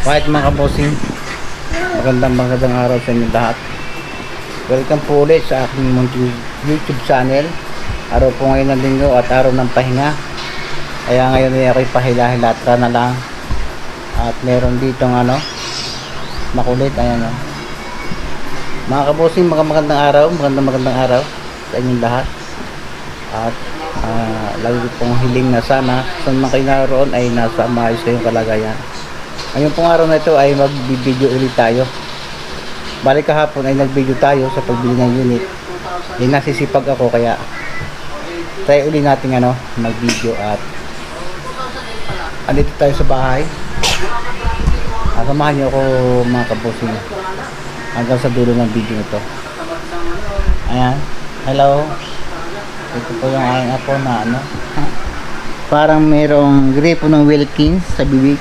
Kahit mga kabosing, magandang araw sa inyo lahat. Welcome po ulit sa aking YouTube channel. Araw po ngayon ng linggo at araw ng pahinga. Kaya ngayon ay ako'y pahila-hilatra na lang. At meron ditong makulit, ayan o. Mga kabosing, magandang araw sa inyong lahat. At lagi pong hiling na sana saan man kayo naroon ay nasa maayos kayong kalagayan. Ngayong pong araw na ito ay mag-video ulit tayo. Balik kahapon ay nag-video tayo sa pagbili ng unit. Nasisipag ako kaya try ulit natin mag-video at andito tayo sa bahay. Samahan niyo ako mga kabosing hanggang sa dulo ng video ito. Ayan, hello. Ito po yung aking apo na parang mayroong gripo ng Wilkins sa bibig.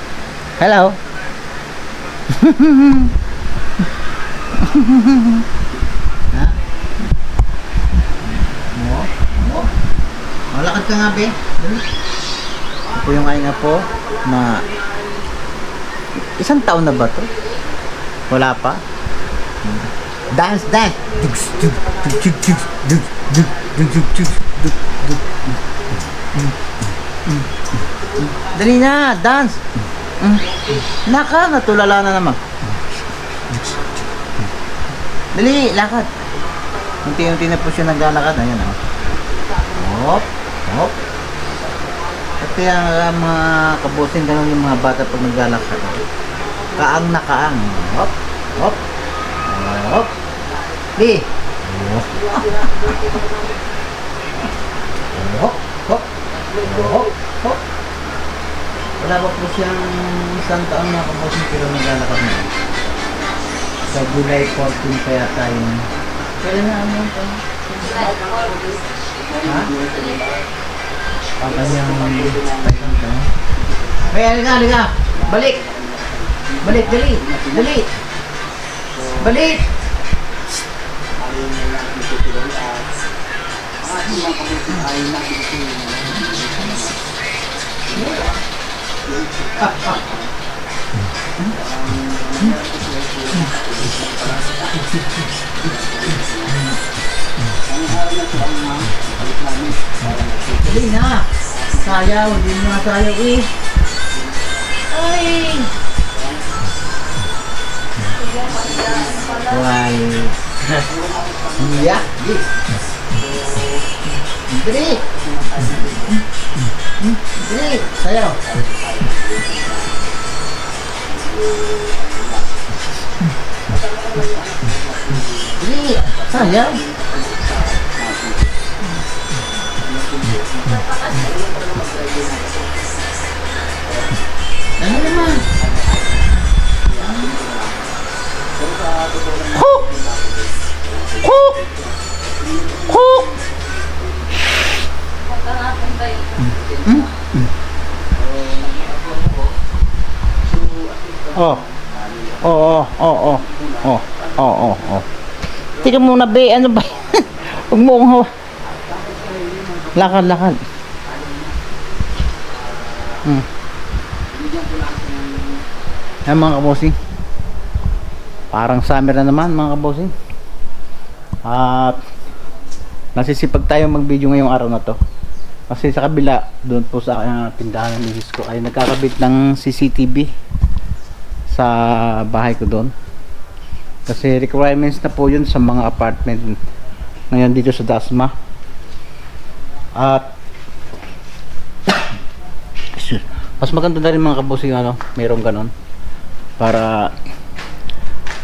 Hello. Ha? Malakad ka nga, be. Ito yung aking apo na isang taon na ba to? Wala pa. Dance. Dali na, dance. Natulala na naman. Dali, lakad. Unti-unti na po siya naglalakad. Ayan o. Hop. At kaya mga kabosing ganun yung mga bata pag naglalakad. Kaang na kaang. Hop. Di. Hop. Wala pa po siyang isang taon na kabosing pero naglalakad na. Sa July 14 pa yata yun. Kailan na ito? Ha? Ang kanyang paitang ka. Kaya halika. Balik, dali. Balik! Dali na! Sayaw, hindi mo na sayaw eh! Ay! Why? Iya, Dali! Sayaw! Dali! Sayaw! Ano naman? Hook! Oh. Tika muna, be. Ano ba? Huwag mo akong hawa. Lakad. Ayan mga kabosing. Parang summer na naman mga kabosing. At nasisipag tayo mag-video ngayong araw na to. Kasi sa kabila, doon po sa tindahan ng misis ko ay nagkakabit ng CCTV sa bahay ko doon. Kasi requirements na po yun sa mga apartment ngayon dito sa Dasma. At mas maganda na rin mga kabosing mayroong ganon para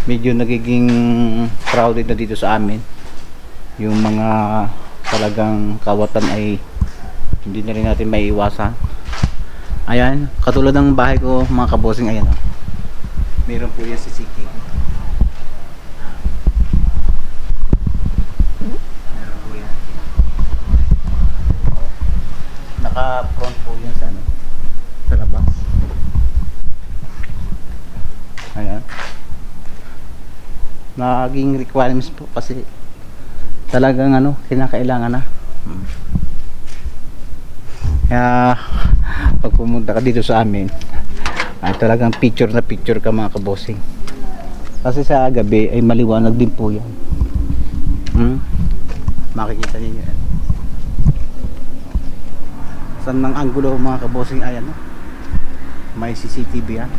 medyo nagiging crowded na dito sa amin. Yung mga talagang kawatan ay hindi na rin natin maiiwasan. Ayan, katulad ng bahay ko mga kabosing, ayan meron po yan si CCTV. Meron po yan. Naka front po yan sa labas. Ayan. Naging requirements po kasi talagang kinakailangan na. Kaya pag pumunta ka dito sa amin ay talagang picture na picture ka mga kabosing. Kasi sa gabi ay maliwanag din po yan. Makikita niyo yan. Saan mang anggulo mga kabosing, ayan no? May CCTV yan.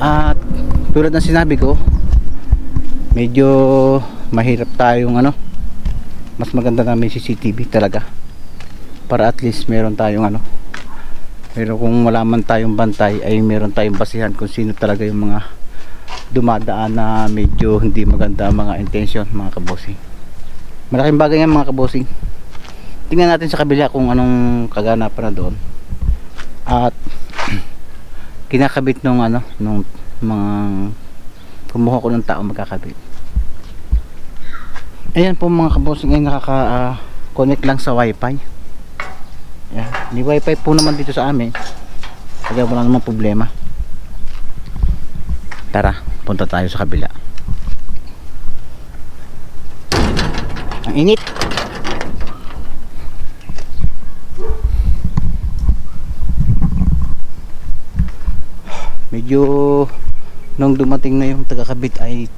At tulad ng sinabi ko, medyo mahirap tayong ano, mas maganda na may CCTV talaga, para at least meron tayong ano, pero kung wala man tayong bantay ay meron tayong basihan kung sino talaga yung mga dumadaan na medyo hindi maganda mga intention mga kabosing. Malaking bagay yan mga kabosing. Tingnan natin sa kabila kung anong kaganapan na doon. At kinakabit nung ano, nung mga kumuha ko ng tao magkakabit. Ayan po mga kabosing ay nakaka-connect lang sa wifi. Ayan. May wifi po naman dito sa amin, kaya wala namang problema. Tara, punta tayo sa kabila. Ang init. Medyo nung dumating na yung tagakabit ay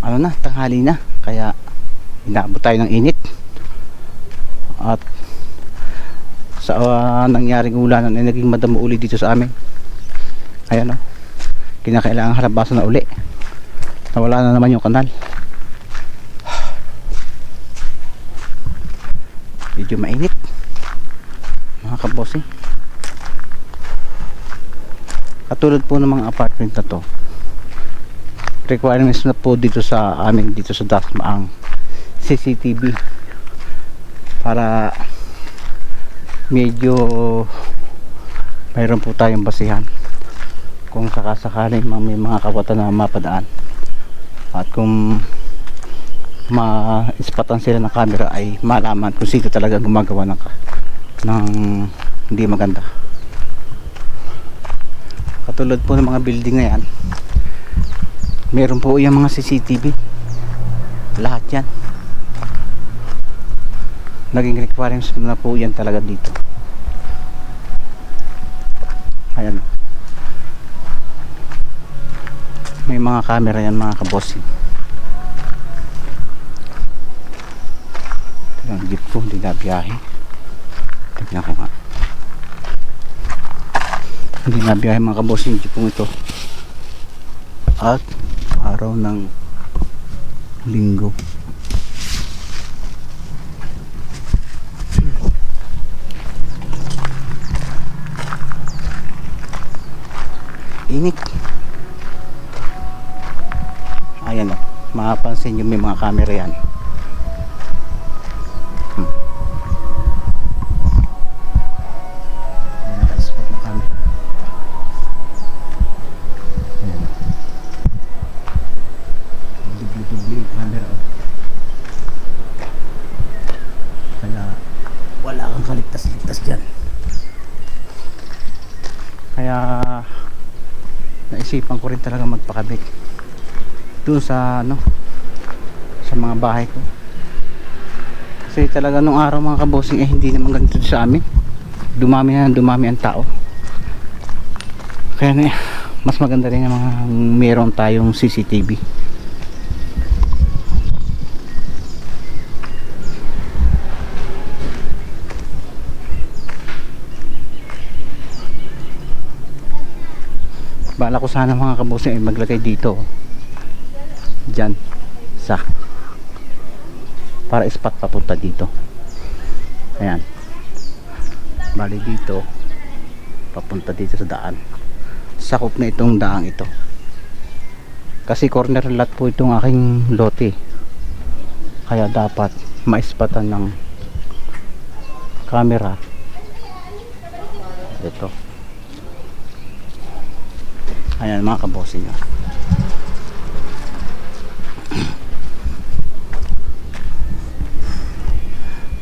ano na, tanghali na, kaya inaabot tayo ng init. At sa nangyaring ulanan ay naging madamo uli dito sa amin. Ayan o, kinakailangan harabasan na uli, nawala na naman yung kanal. Medyo mainit mga kabosing. Katulad po ng mga apartment na to, requirements na po dito sa amin, dito sa Dasma, ang CCTV, para medyo mayroon po tayong basihan kung sakasakaling may mga kawatan na mapadaan, at kung ma-ispatan sila ng camera ay malaman kung sino talaga gumagawa ng hindi maganda. Katulad po ng mga building na yan, meron po yung mga CCTV, lahat yan. Naging requirements na po yan talaga dito. Ayan, may mga camera yan mga kabossing. Ang jeep ko hindi na biyahe, tignan ko nga, hindi na biyahe mga kabossing yung jeep ko ito. At araw ng linggo. Init. Ayan o, mapapansin nyo may mga camera yan. Ayan, naka-spot na camera. Ayan o, dubli-dubli yung camera o. Kaya wala kang kaligtas-ligtas dyan. Kaya naisipan ko rin talaga magpakabit doon sa ano, sa mga bahay ko, kasi talaga nung araw mga kabosing eh hindi naman ganito sa amin, dumami na dumami ang tao. Kaya na, mas maganda rin yung mga meron tayong CCTV. Bala ko sana mga kabosing ay maglagay dito dyan sa para spot papunta dito. Ayan, bali dito papunta dito sa daan, sakop na itong daang ito, kasi corner lot po itong aking lote, kaya dapat maispatan ng camera ito. Ayan mga kabosing,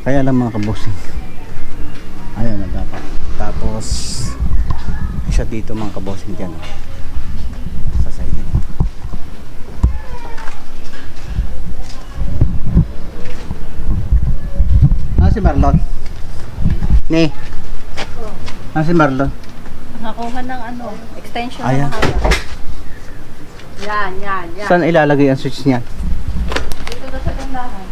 kaya lang mga kabosing, ayan na dapat. Tapos isa dito mga kabosing dyan sa side. Si Marlon ni si Marlon Nakuha ng ano, extension Ayan. na mahaba. Yan. Saan ilalagay ang switch niyan? Dito na sa tindahan.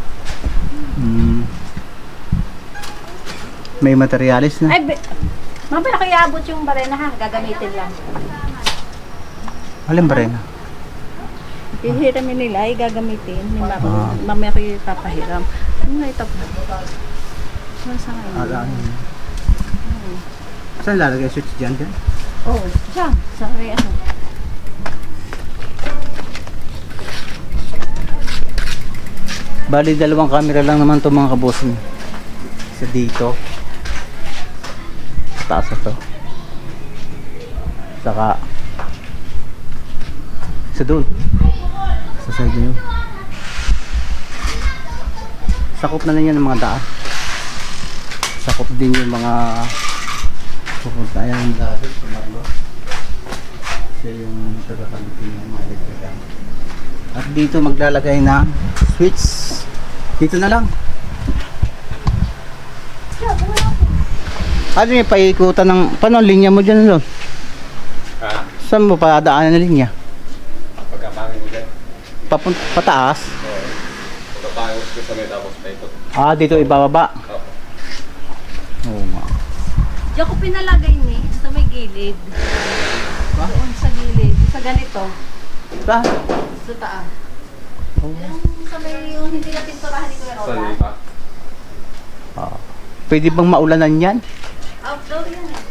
May materialis na. Ay, mamaya kayo abot yung barena ha, gagamitin lang. Alin ba rin? Hihiramin nila, ay gagamitin. Ah. Mamaya kayo papahiram. Ano na ito? Saan ngayon? Saan ilalagay ang switch dyan? Oo, dyan. Sa ano. Bali, dalawang camera lang naman to mga kabossing. Isa dito. Taas na to. Saka isa doon. Sa side na yun. Sakop na lang yan ng mga daan. Sakop din yung mga pupunta. Ayan ang dati. Siya yung tagapalitin ng mga elektrika. At dito maglalagay ng switch. Dito na lang. Ano yung paikutan ng... Paano ang linya mo dyan doon? Saan mo padaanan ng linya? Pagkapangin ko dyan. Pataas? Oo. Pagkapangin ko sa may tapos na ito. Ah, dito ibababa. Opo. Oo nga. Diyan ko pinalagay ni, sa may gilid. Ha? Doon sa gilid. Sa ganito. Saan? Sa taas. Yung sa may yung hindi na pinturahan ni Kuya Sa Rola. lipa. Ah. Pwede bang maulanan yan? Outdoor yan eh.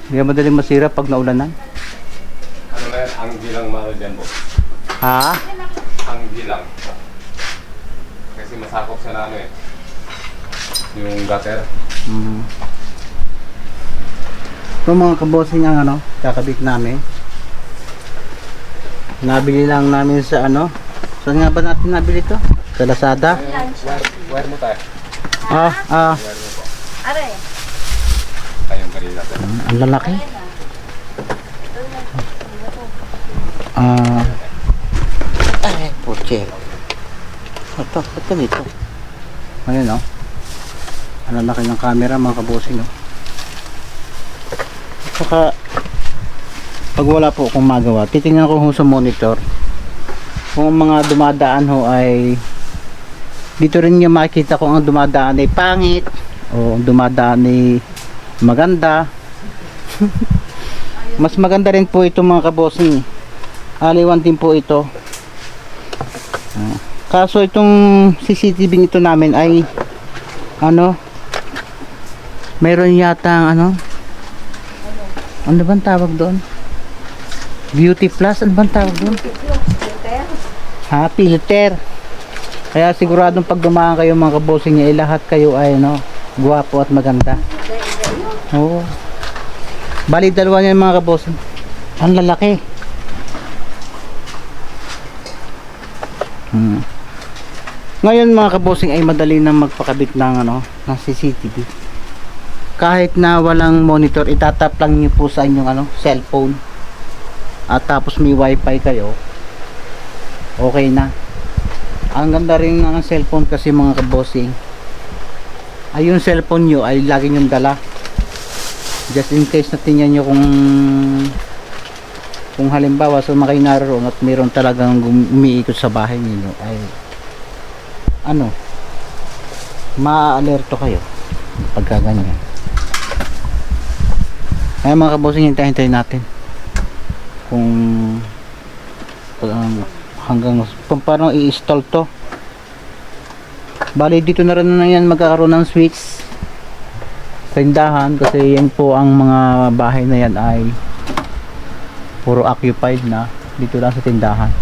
Hindi ka madaling masira pag naulanan. Ano na yan? Ang gilang mahal dyan po. Ha? Ang gilang. Kasi masakop sa ano eh. Yung gutter. Mm. Ito mga kabossing ang ano, kakabit namin. Nabili lang namin sa ano. Saan nga ba natin nabili ito? Sa Lazada? Wire mo tayo. Ah. Wire mo po. Are. Kayong kanina tayo. Ang lalaki. Ay, poche. Ito nito. Ayun oh. Ang lalaki ng camera mga kabosing oh. At saka pag wala po akong magawa, titingnan ko ho sa monitor kung ang mga dumadaan ho ay dito rin yung makikita kung ang dumadaan ay pangit o ang dumadaan ay maganda. Mas maganda rin po ito mga kabosing. Aliwan din po ito. Kaso itong CCTV ito namin ay ano, mayroon yata ano bang tawag doon? Beauty Plus, ano bang tawag doon? Ha, filter. Kaya siguradong pag dumaan kayo mga kabosing niya, lahat kayo ay guwapo at maganda. Oo. Bali dalawa niya mga kabosing. Ang lalaki. Ngayon mga kabosing ay madali na magpakabit ng ng CCTV. Kahit na walang monitor, itatap lang niyo po sa inyong cellphone. At tapos may wifi kayo. Okay na. Ang ganda rin ng cellphone kasi mga kabosing. Ay yung cellphone nyo ay lagi nyong dala. Just in case na tingnan nyo kung halimbawa sumakay naroon at mayroon talagang umiikot sa bahay ninyo ay ma-alerto kayo pagka ganyan. Ay mga kabosing, hintayin natin kung hanggang paano i-install to. Bali dito na rin yan magkakaroon ng switch sa tindahan kasi yan po ang mga bahay na yan ay puro occupied na dito lang sa tindahan.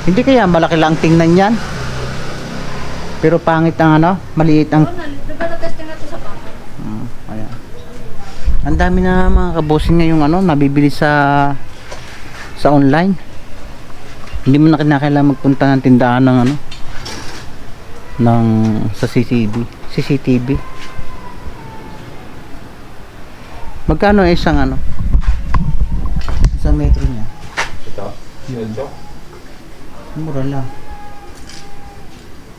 Hindi kaya malaki lang tingnan yan pero pangit ang maliit ang Nagpa-testing natin sa bahay. ayan. Ang dami na mga kabosing ngayong nabibili sa online. Hindi mo na kinakailangan magpunta ng tindahan ng sa CCTV. Magkano isang isang metro niya? Ito. Ito. Mura lang.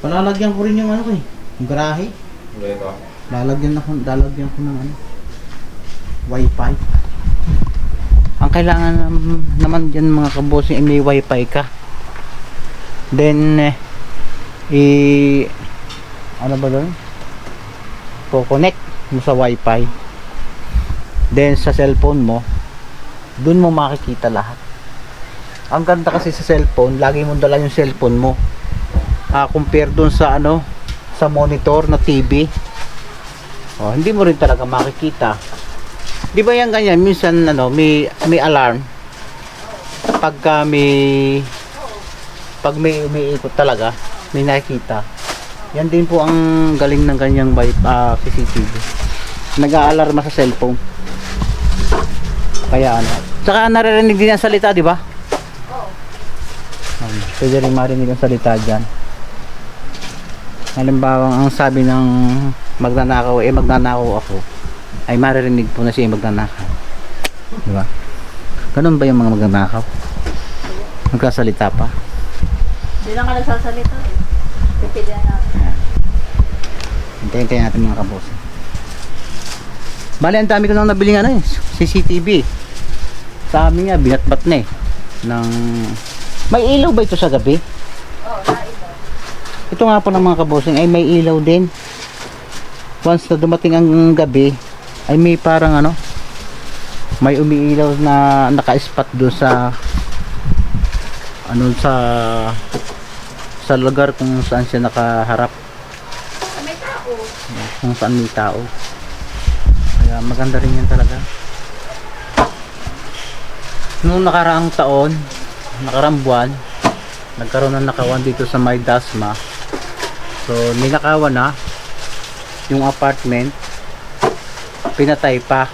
Palalagyan ko rin yung yung garahe. Ito. Lalagyan ko ng ano, wifi. Ang kailangan naman dyan mga kabossing ay may wifi ka. Then ano ba doon? Connect mo sa wifi. Then sa cellphone mo, doon mo makikita lahat. Ang ganda kasi sa cellphone, lagi mo dala yung cellphone mo. Compare doon sa ano, sa monitor na TV. Hindi mo rin talaga makikita. Di ba yan ganyan? Minsan ano, may alarm. Pag may umiikot talaga, may nakikita. Yan din po ang galing ng ganyang CCTV. Nag-aalarma sa cellphone. Kaya ano. Tsaka naririnig din ang salita, di ba? Pwede rin marinig ang salita dyan. Halimbawa, ang sabi ng magnanakaw, magnanakaw ako, ay maririnig po na siya magnanakaw. Di ba? Ganun ba yung mga magnanakaw? Nagkasalita pa? Hindi lang ka nagsasalita eh. Pipilihan natin. Hintayin natin mga kabos. Bali, ang dami ko nang nabiling ano eh, CCTV. Sa amin nga, binatbat na eh. May ilaw ba ito sa gabi? Oo, nailaw. Ito nga po ng mga kabosing ay may ilaw din. Once na dumating ang gabi, ay may parang ano, may umiilaw na naka-spot doon sa ano, sa lugar kung saan siya nakaharap. May tao. Kung saan may tao. Kaya maganda rin yan talaga. Noong nakaraang taon, nakaraang buwan, nagkaroon ng nakawan dito sa May Dasma. So ninakawan na yung apartment, pinatay pa.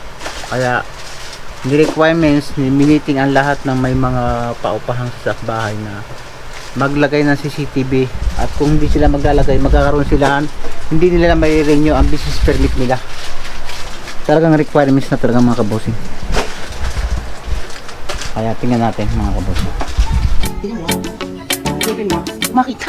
Kaya the requirements, miniting ang lahat ng may mga paupahang sa bahay na maglagay ng CCTV. At kung hindi sila maglalagay, magkakaroon sila, hindi nila may renew ang business permit nila. Talagang requirements na talaga mga kabosing. Kaya tingnan natin mga kabosing. Tingnan mo, makita.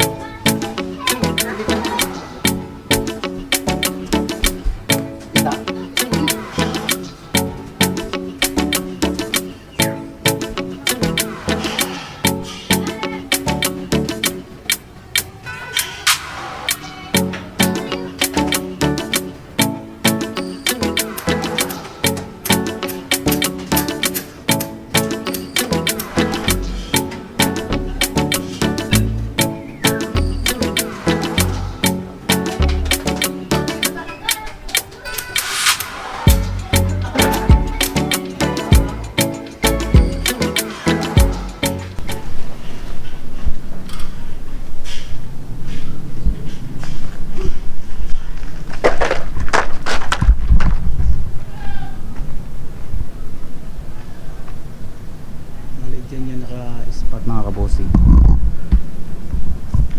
Naka-spot mga kabosing.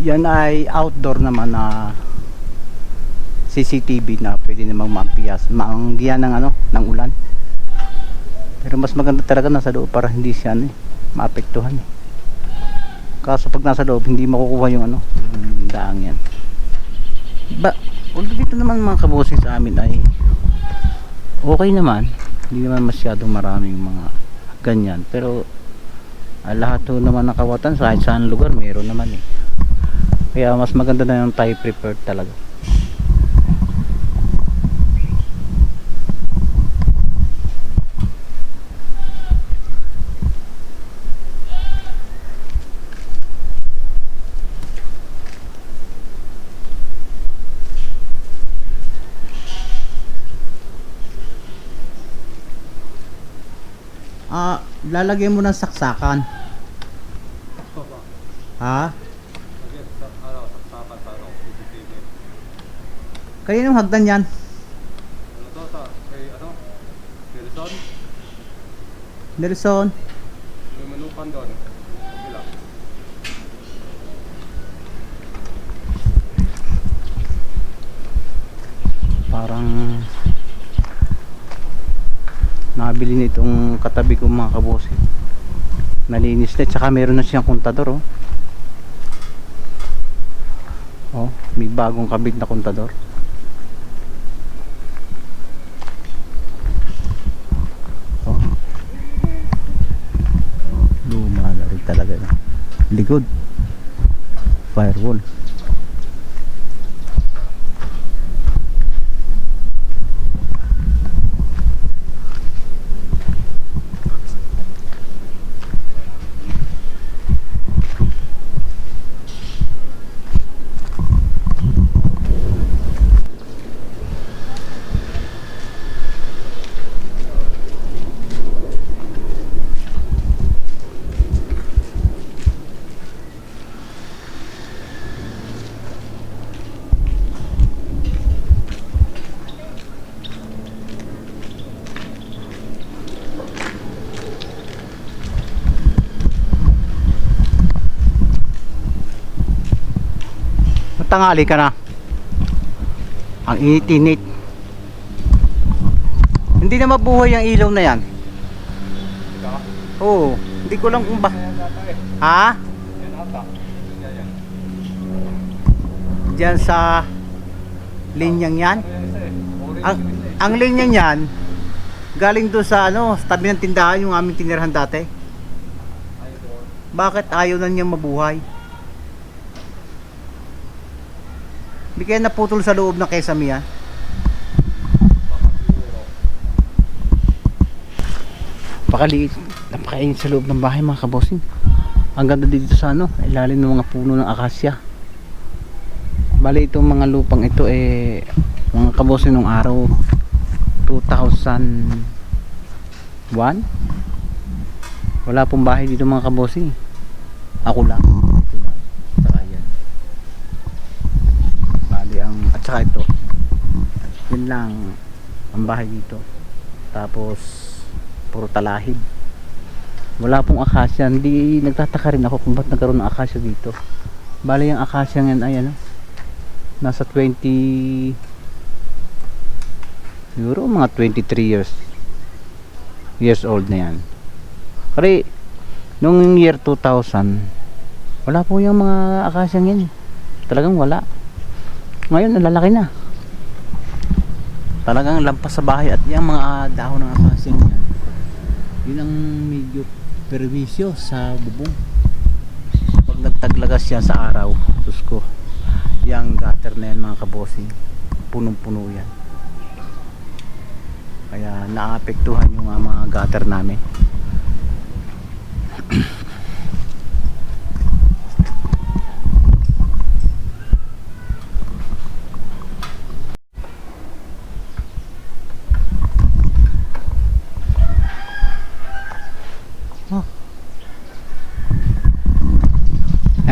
Yan ay outdoor naman na CCTV na pwede namang maampias, maanggihan ng ano, ng ulan. Pero mas maganda talaga nasa loob para hindi siya maapektuhan eh. Kaso pag nasa loob hindi makukuha yung ano, yung daang yan. Dito naman mga kabosing sa amin ay okay naman, hindi naman masyadong maraming mga ganyan, pero lahat to naman ng kawatan sa kahit saan lugar meron naman eh. Kaya mas maganda na yung tayo prepared talaga. Lalagyan mo ng saksakan. Ha? Kaninong hagdan yan? Ano to? Kay ano? Nelson? Nelson? May manukan doon. Kabila. Parang nabili nitong katabi ko mga kabosin. Nalinis na, tsaka meron na siyang kontador may bagong kabit na kontador. likod. Firewall. Tanghali ka na. Ang init-init. Hindi na mabuhay ang ilaw na yan. Oo, hindi ko lang kung ba. Ha? Diyan sa linyang yan. Ang linyang yan galing doon sa ano, sa tabi ng tindahan yung aming tinirahan dati. Bakit ayaw na niya mabuhay? Hindi kaya naputol sa loob ng kesame yan? Napakaliit. Napakainit sa loob ng bahay mga kabossing. Ang ganda dito sa ano, ilalim ng mga puno ng akasya. Bali itong mga lupang ito mga kabossing nung araw 2001. Wala pong bahay dito mga kabossing. Ako lang. At saka ito yun lang ang bahay dito, tapos puro talahib, wala pong akasya. Hindi nagtataka rin ako kung ba't nagkaroon ng akasya dito. Bali yung akasya ngayon ay ano, nasa 20 siguro mga 23 years old na yan. Kasi nung year 2000 wala po yung mga akasya ngayon, talagang wala. Ngayon nalalaki na, talagang lampas sa bahay. At yung mga dahon ng akasya yan, yun ang medyo perwisyo sa bubong. Pag nagtaglagas yan sa araw, sus ko, yung gutter na yan mga kabosing, punong puno yan. Kaya naapektuhan yung mga gutter namin.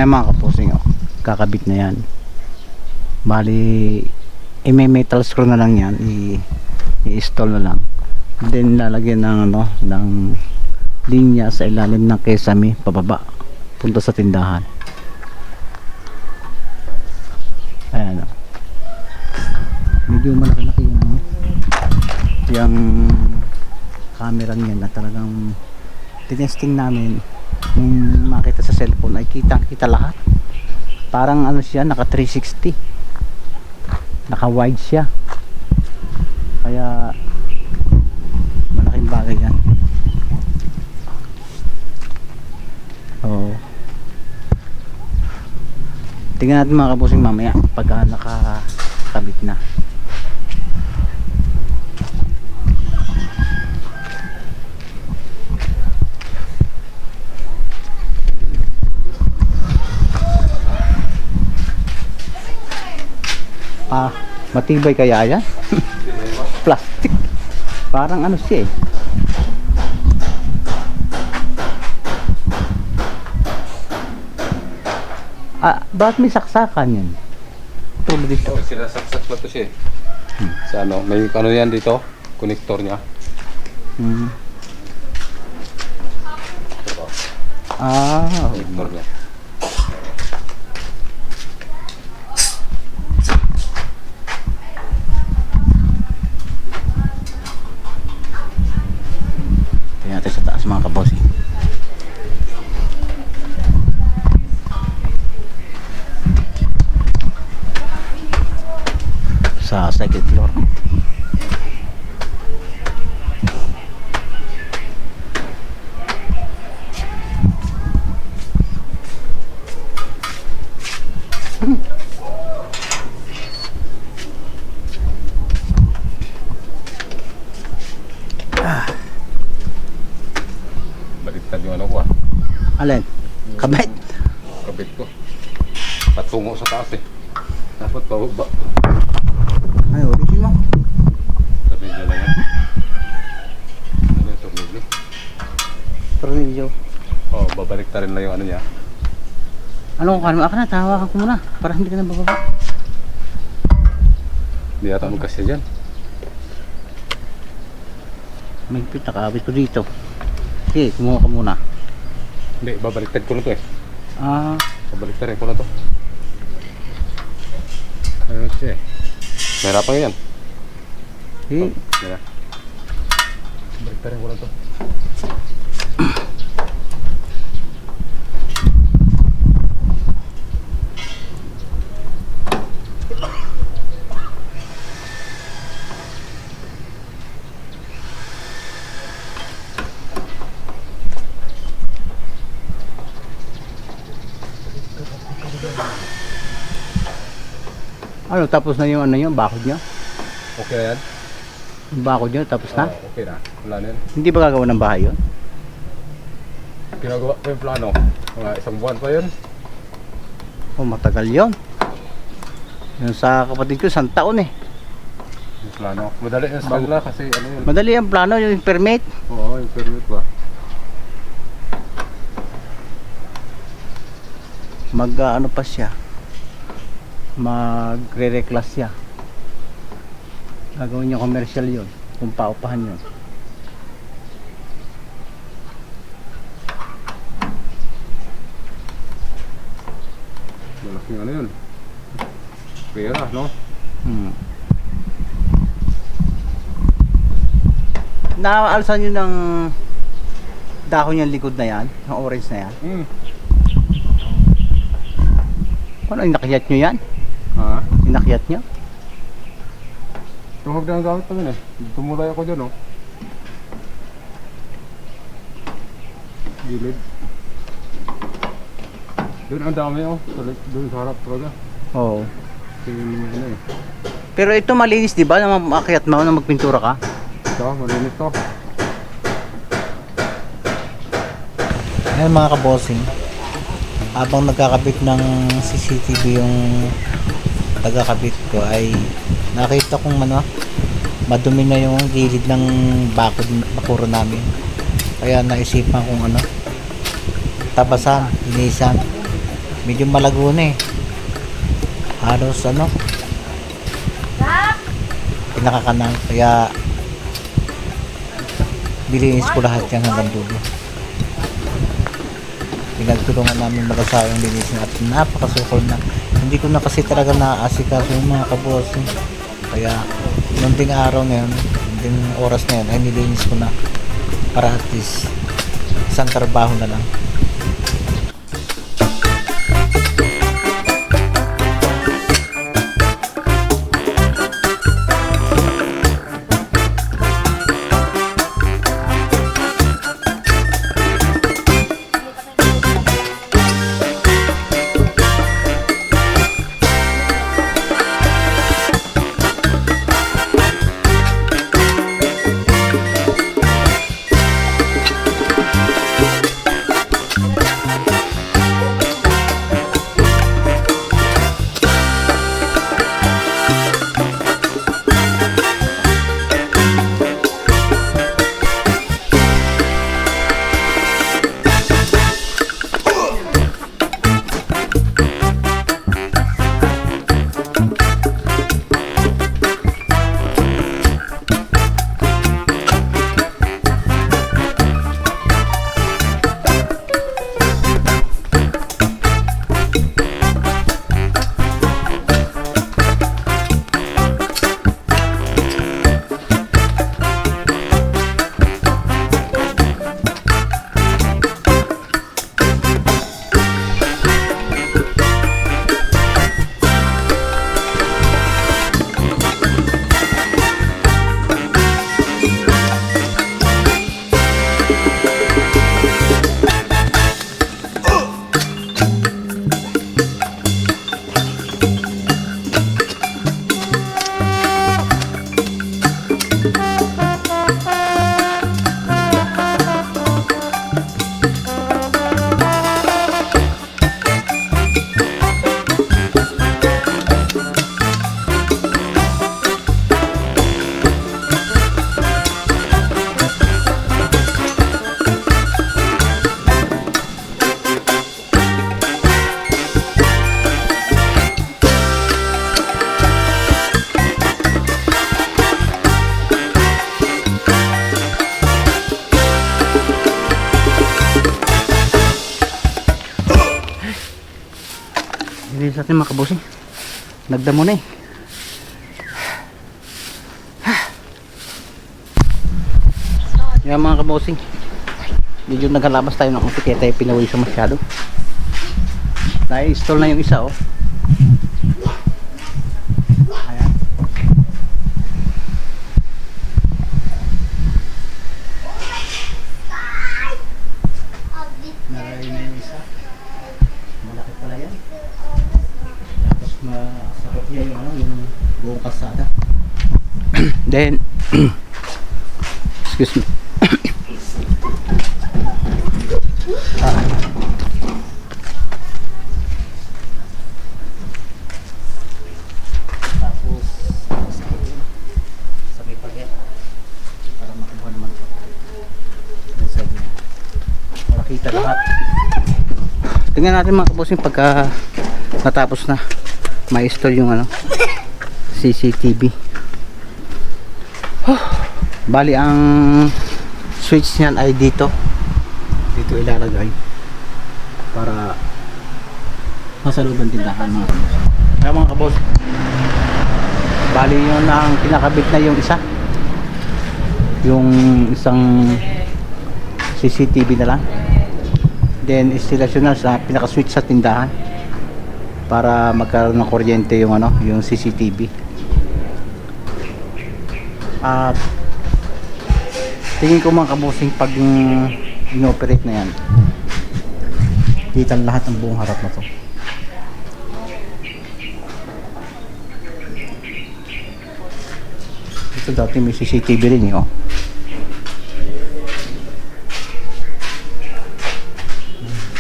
Mga kapusing, kakabit na yan. Bali may metal screw na lang yan, i-install na lang, then lalagyan ng ano, ng linya sa ilalim ng kesame pababa punta sa tindahan. Ayan o, medyo malaki-laki yung camera niyan na talagang tinesting namin. Kung makita sa cellphone ay kita lahat. Parang ano siya, naka 360, naka wide siya, kaya malaking bagay yan. Tingnan natin mga kabusing mamaya pagka nakakabit na. Matibay kaya yan? Plastic. Parang ano siya eh. Bakit may saksakan yan? Tulad dito. Sinasaksak na to siya eh. Sa ano, may ano yan dito? Connector niya. Connector niya. Tingnan natin sa taas mga kaboss eh. Sa second floor. Baliktad yung ano ko ah. Alin? Kabit. Kabit ko. Patungo sa taas eh. Dapat pababa. Ay, ulitin mo. Tornilyo lang yan. Ano yung tornilyo? Tornilyo. Oh, babalik ta rin lang yung ano niya. Ano kung kanimo? Aka na, tawakan ko muna. Para hindi ka na bababa. Hindi yata magkasya dyan. May pinakabit ko dito. Sige, kumuha ka muna. Hindi, babaliktad ko na to eh. Ah, Babaliktad rin ko na to. Ano siya eh. Mahirapan yan. sige. Yan na. Babaliktad rin ko na to. Ano, tapos na yung ano nyo, bakod nyo? Okay na yan? Yung bakod nyo, tapos na? Okay na. Wala na yan. Hindi ba gagawa ng bahay yun? Pinagawa ko yung plano. Mga isang buwan pa yun. Oh, matagal yun. Yung sa kapatid ko, 1 taon eh. Yung plano. Madali yung sa kanila kasi ano yun. Madali ang plano, yung permit. Oo, yung permit ba? Ano pa siya, magre-reclass siya. Gagawin niya commercial yun, kung paupahan yun. Malaking ano yun. Pera, no? Naaalsan yun ng dahon yung likod na yan, yung orange na yan. Ano, inakyat nyo yan? Ha? Inakyat nyo? Tuhog na ang gamit pa yun eh. Tumulay ako dyan, oh. Gilid. Doon ang dami, oh. Doon sa harap talaga. Oo. Tingin mo ano eh. Pero ito malinis, di ba? Na maakyat mo na magpintura ka? Ito, malinis to. Ayan mga kabossing, habang nagkakabit ng CCTV yung tagakabit ko ay nakita kong madumi na yung gilid ng bakuro namin. Kaya naisipan kong tabasan, linisan. Medyo malago na eh. Halos pinakakanang. Kaya bilinis ko lahat yan hanggang dulo. Pinagtulungan namin mag-asawang linisin at napakasukol na. Hindi ko na kasi talaga naaasikaso yung mga kabossing. Kaya nung ding araw na yun, nung ding oras na yun, ay nilinis ko na para at least isang trabaho na lang. Hindi sa atin mga kabosing. Nagdamo na eh. Yan mga kabosing. Medyo naghalabas tayo ng konti kaya tayo pinaway sa masyado. Na-install na yung isa oh. Ayan. Nalagay na yung isa. Malaki pala yan. Tapos masarap niya yung, yung buong kalsada. Then excuse me. Tapos sabi pa rin para makuha naman ito. Sabi niya para kita lahat. Tingnan natin mga kabosing pagka natapos na ma-install yung ano CCTV. Bali ang switch niyan ay dito ilalagay para nasa loob ng tindahan mga kabos. Kaya mga kabos, bali yun ang kinakabit na yung isa, yung isang CCTV na lang, then installation na sa pinaka switch sa tindahan para magkaroon ng kuryente yung ano, yung CCTV. At tingin ko mga kabosing pag inoperate na yan, kita lahat ng buong harap na to. Ito dati may CCTV rin eh, oh.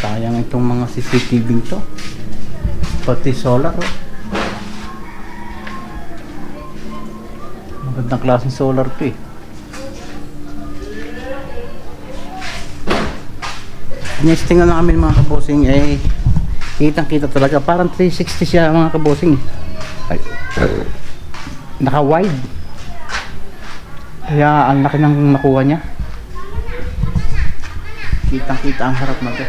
Sayang itong mga CCTV to, pati solar oh. Magandang klaseng solar to eh. Nesting na namin mga kabosing eh, kitang kita talaga, parang 360 siya mga kabosing. Ay, naka wide kaya ang laki ng nakuha niya, kitang kita ang harap na to.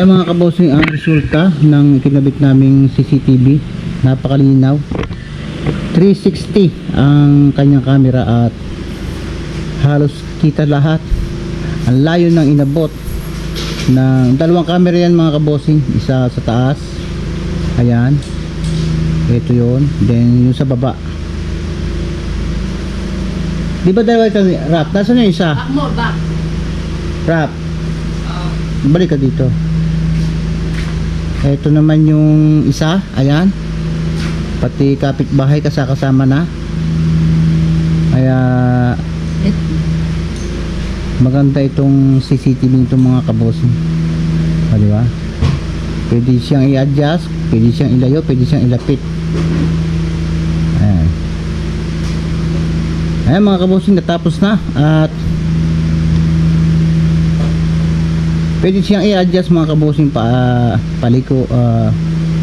Ayan mga kabosing, ang resulta ng kinabit naming CCTV, napakalinaw. 360 ang kanyang camera at halos kita lahat. Ang layo ng inabot ng dalawang camera yan mga kabosing, isa sa taas, ayan, ito yun, then yung sa baba. Di ba dalawa ito, Rap? Nasaan yung isa? Rap, balik ka dito. Ito naman yung isa, ayan, pati kapitbahay kasama na. Kaya maganda itong CCTV itong mga kabosing. O, di ba? Pwede siyang i-adjust, pwede siyang ilayo, pwede siyang ilapit. Ayan. Ayan mga kabosing, natapos na. At pwede siyang i-adjust mga kabosing paliko,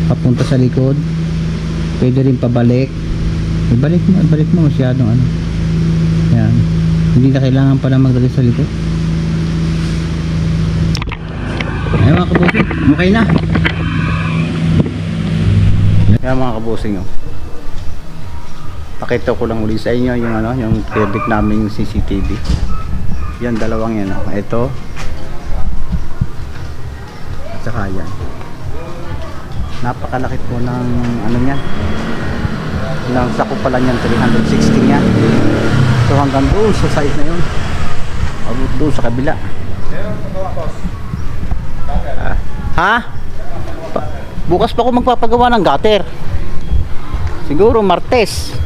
papunta sa likod. Pwede rin pabalik. Ibalik mo masyadong ano. Ayan. Hindi na kailangan pala magdali sa likod. Ayan mga kabosing, okay na. Ayan mga kabosing, oh. Pakita ko lang uli sa inyo yung ano, yung kinabit naming CCTV. Yan, dalawang yan, oh. Ito at saka yan. Napakalaki po ng ano niya, ng sakop pala niyan, 360 niya. So hanggang doon sa side na yun, abot doon sa kabila. Ha? Bukas pa ako magpapagawa ng gutter. Siguro Martes.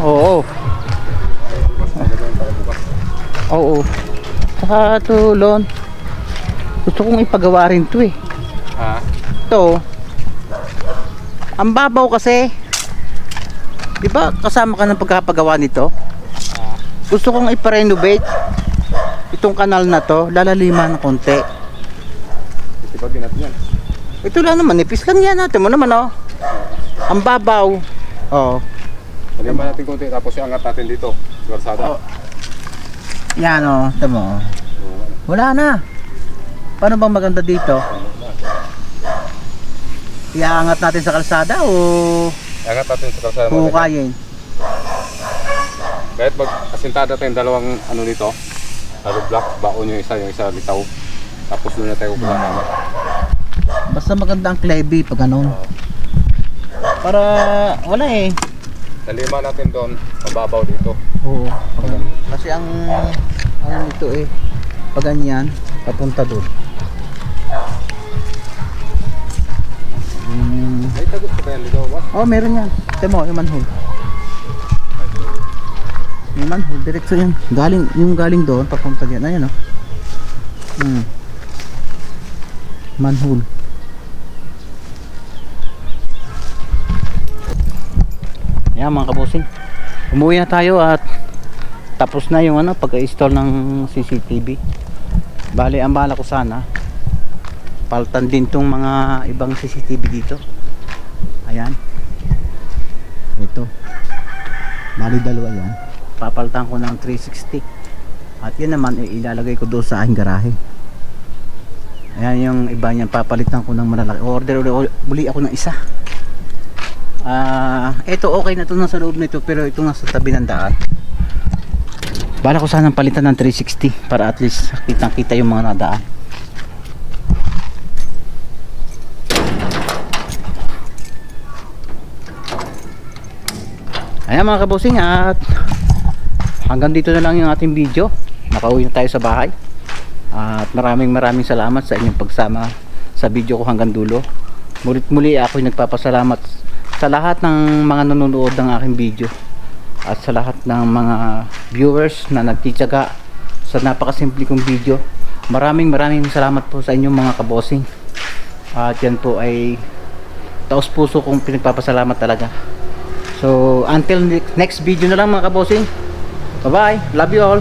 Oo. Oo. Saka tulon. Gusto kong ipagawa rin to eh. Ha? Ito. Ang babaw kasi. Di ba kasama ka ng pagkapagawa nito? Gusto kong ipa-renovate itong kanal na to, lalaliman ng konti. Itibagin natin yan. Ito lang naman, nipis lang yan natin mo naman oh. Ang babaw. Oh. Laliman natin konti tapos iangat natin dito sa kalsada. Oh. Yan oh, tamo. Wala na. Paano bang maganda dito? Iangat natin sa kalsada o Iangat natin sa kalsada. hukayin? Kahit mag-asintada tayong dalawang ano nito, hollow block, baon yung isa bitaw. Tapos doon na tayo kukuha. Basta maganda ang clevi pag ganun. Para wala eh. Laliman natin doon, mababaw dito. Oo. Kasi ang ano nito eh, pag ganyan, papunta doon. May tagot pa ba yan dito? What? Oh, meron yan. Ito mo, yung manhole. Yung manhole, diretso yan. Yung galing doon, papunta dyan. Ayan o. Manhole. Ayan mga kabosing. Umuwi na tayo at tapos na yung ano, pag-install ng CCTV. Bali, ang bala ko sana, paltan din tong mga ibang CCTV dito. Ayan. Ito. Bali, dalawa yan. Papaltan ko ng 360. At yan naman, ilalagay ko doon sa aking garahe. Ayan yung iba niyan, papalitan ko ng malalaki. Order uli ako ng isa. Ito okay na ito nasa loob nito, pero ito nasa tabi ng daan. Bala ko sanang palitan ng 360 para at least kitang-kita yung mga nadaan. Ayan mga kabosing, at hanggang dito na lang yung ating video. Nakauwi na tayo sa bahay. At maraming salamat sa inyong pagsama sa video ko hanggang dulo. Muli ako nagpapasalamat sa lahat ng mga nanonood ng aking video at sa lahat ng mga viewers na nagtitiyaga sa napakasimple kong video. Maraming salamat po sa inyong mga kabosing. At yan po ay taos puso kong pinagpapasalamat talaga. So until next video na lang mga kabosing. Bye bye, love you all.